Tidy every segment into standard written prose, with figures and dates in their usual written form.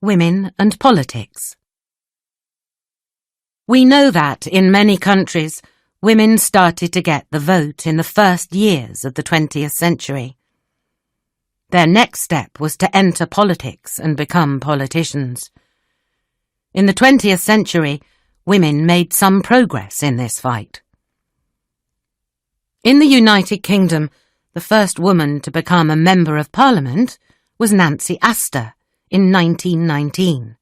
Women and Politics. We know that, in many countries, women started to get the vote in the first years of the 20th century. Their next step was to enter politics and become politicians. In the 20th century, women made some progress in this fight. In the United Kingdom, the first woman to become a Member of Parliament was Nancy Astor in 1919.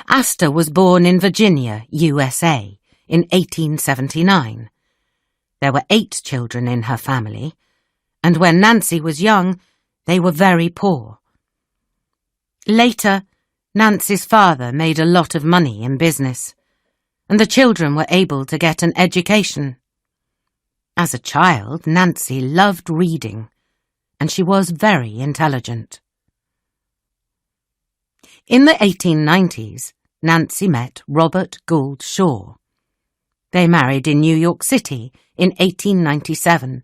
Astor was born in Virginia, USA, in 1879. There were 8 children in her family, and when Nancy was young, they were very poor. Later, Nancy's father made a lot of money in business, and the children were able to get an education. As a child, Nancy loved reading, and she was very intelligent. In the 1890s, Nancy met Robert Gould Shaw. They married in New York City in 1897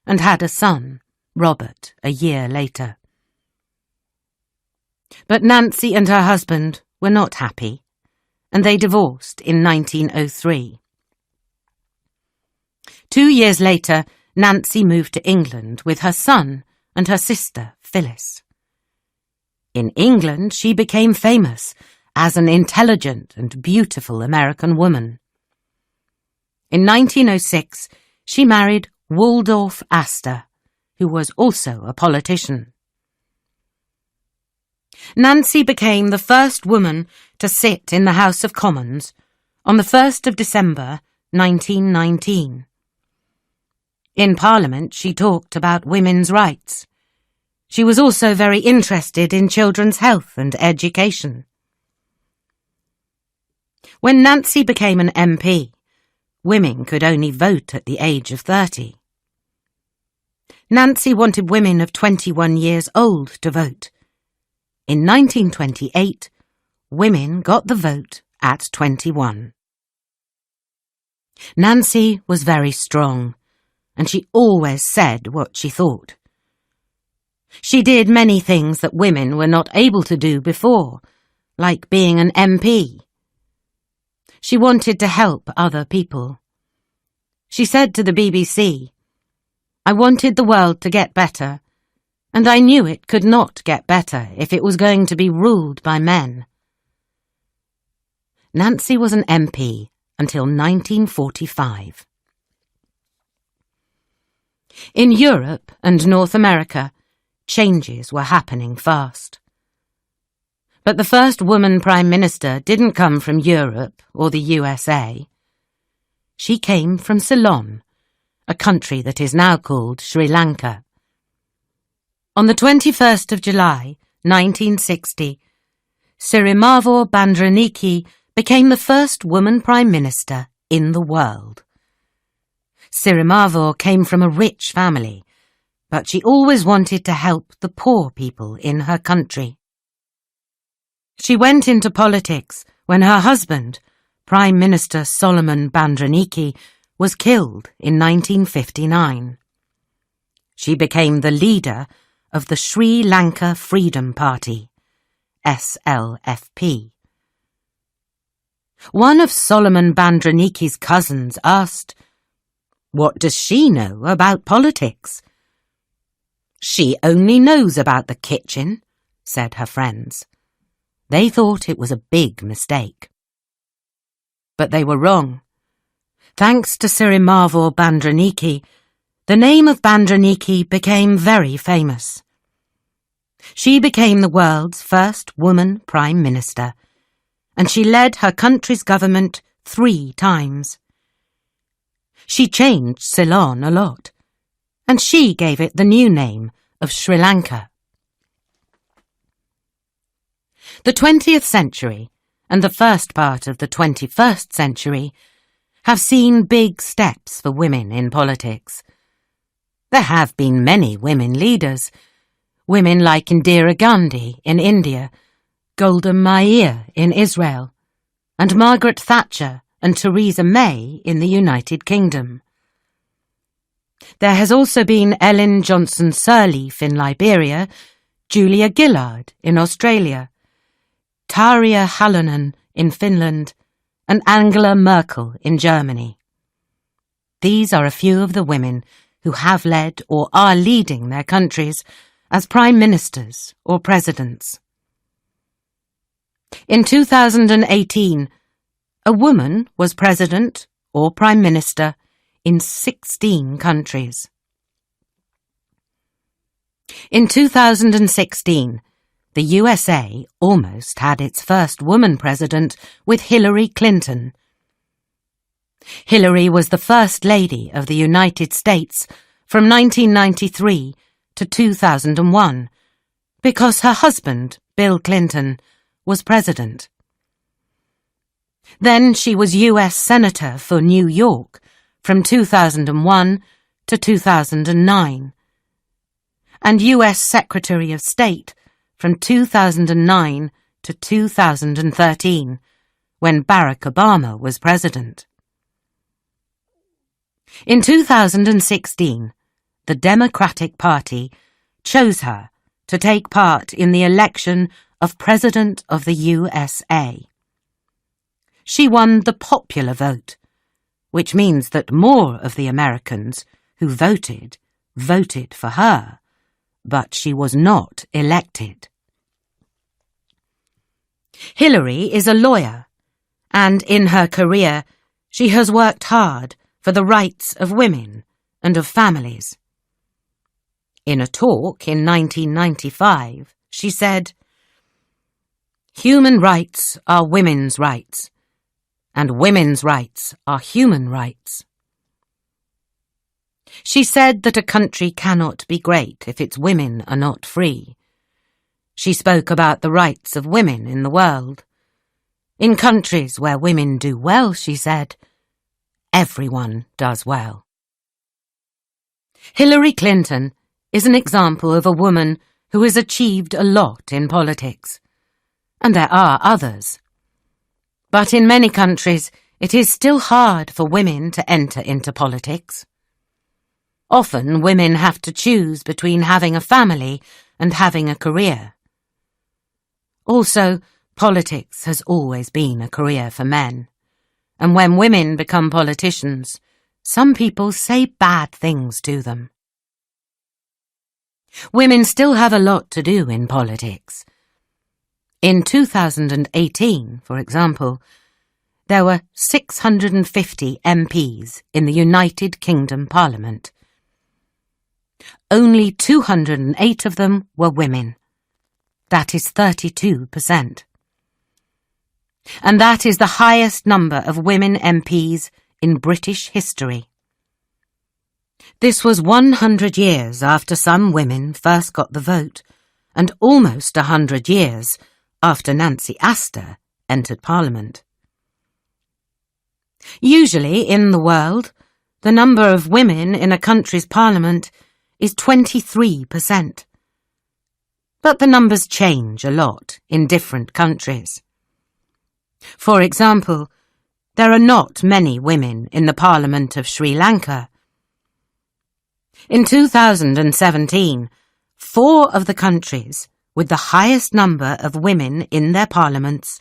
and had a son, Robert, a year later. But Nancy and her husband were not happy, and they divorced in 1903. 2 years later, Nancy moved to England with her son and her sister, Phyllis. In England, she became famous as an intelligent and beautiful American woman. In 1906, she married Waldorf Astor, who was also a politician. Nancy became the first woman to sit in the House of Commons on the 1st of December, 1919. In Parliament, she talked about women's rights. She was also very interested in children's health and education. When Nancy became an MP, women could only vote at the age of 30. Nancy wanted women of 21 years old to vote. In 1928, women got the vote at 21. Nancy was very strong, and she always said what she thought. She did many things that women were not able to do before, like being an MP. She wanted to help other people. She said to the BBC, "I wanted the world to get better, and I knew it could not get better if it was going to be ruled by men." Nancy was an MP until 1945. In Europe and North America, changes were happening fast. But the first woman Prime Minister didn't come from Europe or the USA. She came from Ceylon, a country that is now called Sri Lanka. On the 21st of July, 1960, Sirimavo Bandraniki became the first woman Prime Minister in the world. Sirimavo came from a rich family, but she always wanted to help the poor people in her country. She went into politics when her husband, Prime Minister Solomon Bandraniki, was killed in 1959. She became the leader of the Sri Lanka Freedom Party, SLFP. One of Solomon Bandraniki's cousins asked, "What does she know about politics?" "She only knows about the kitchen," said her friends. They thought it was a big mistake. But they were wrong. Thanks to Sirimavo Bandraniki, the name of Bandraniki became very famous. She became the world's first woman Prime Minister, and she led her country's government 3 times. She changed Ceylon a lot, and she gave it the new name of Sri Lanka. The 20th century and the first part of the 21st century have seen big steps for women in politics. There have been many women leaders, women like Indira Gandhi in India, Golda Meir in Israel, and Margaret Thatcher and Theresa May in the United Kingdom. There has also been Ellen Johnson Sirleaf in Liberia, Julia Gillard in Australia, Tarja Halonen in Finland, and Angela Merkel in Germany. These are a few of the women who have led or are leading their countries as prime ministers or presidents. In 2018, a woman was president or prime minister in 16 countries. In 2016, the USA almost had its first woman president with Hillary Clinton. Hillary was the First Lady of the United States from 1993 to 2001 because her husband, Bill Clinton, was president. Then she was US Senator for New York from 2001 to 2009 and US Secretary of State from 2009 to 2013 when Barack Obama was president. In 2016, the Democratic Party chose her to take part in the election of President of the USA. She won the popular vote, which means that more of the Americans who voted for her, but she was not elected. Hillary is a lawyer, and in her career she has worked hard for the rights of women and of families. In a talk in 1995, she said, "Human rights are women's rights, and women's rights are human rights." She said that a country cannot be great if its women are not free. She spoke about the rights of women in the world. In countries where women do well, she said, everyone does well. Hillary Clinton is an example of a woman who has achieved a lot in politics. And there are others. But in many countries, it is still hard for women to enter into politics. Often women have to choose between having a family and having a career. Also, politics has always been a career for men. And when women become politicians, some people say bad things to them. Women still have a lot to do in politics. In 2018, for example, there were 650 MPs in the United Kingdom Parliament. Only 208 of them were women. That is 32%. And that is the highest number of women MPs in British history. This was 100 years after some women first got the vote, and almost 100 years after Nancy Astor entered Parliament. Usually in the world, the number of women in a country's parliament is 23%. But the numbers change a lot in different countries. For example, there are not many women in the Parliament of Sri Lanka. In 2017, 4 of the countries with the highest number of women in their parliaments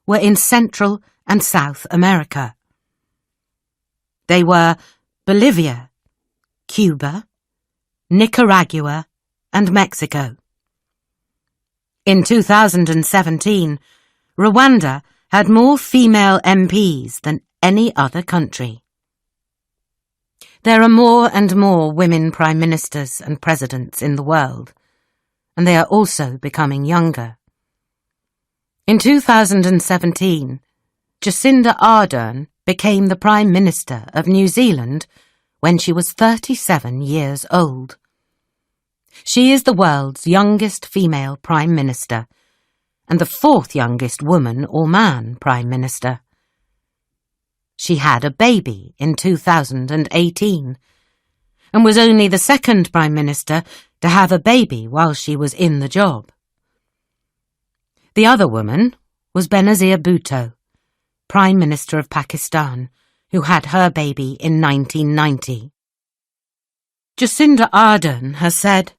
were in Central and South America. They were Bolivia, Cuba, Nicaragua, and Mexico. In 2017, Rwanda had more female MPs than any other country. There are more and more women prime ministers and presidents in the world, and they are also becoming younger. In 2017, Jacinda Ardern became the Prime Minister of New Zealand when she was 37 years old. She is the world's youngest female Prime Minister and the 4th youngest woman or man Prime Minister. She had a baby in 2018 and was only the 2nd Prime Minister to have a baby while she was in the job. The other woman was Benazir Bhutto, Prime Minister of Pakistan, who had her baby in 1990. Jacinda Ardern has said,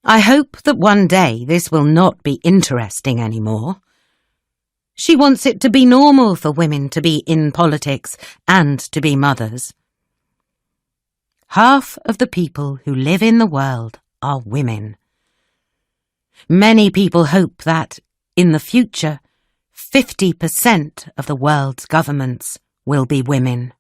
I hope that one day this will not be interesting anymore. She wants it to be normal for women to be in politics and to be mothers. Half of the people who live in the world are women. Many people hope that, in the future, 50% of the world's governments will be women.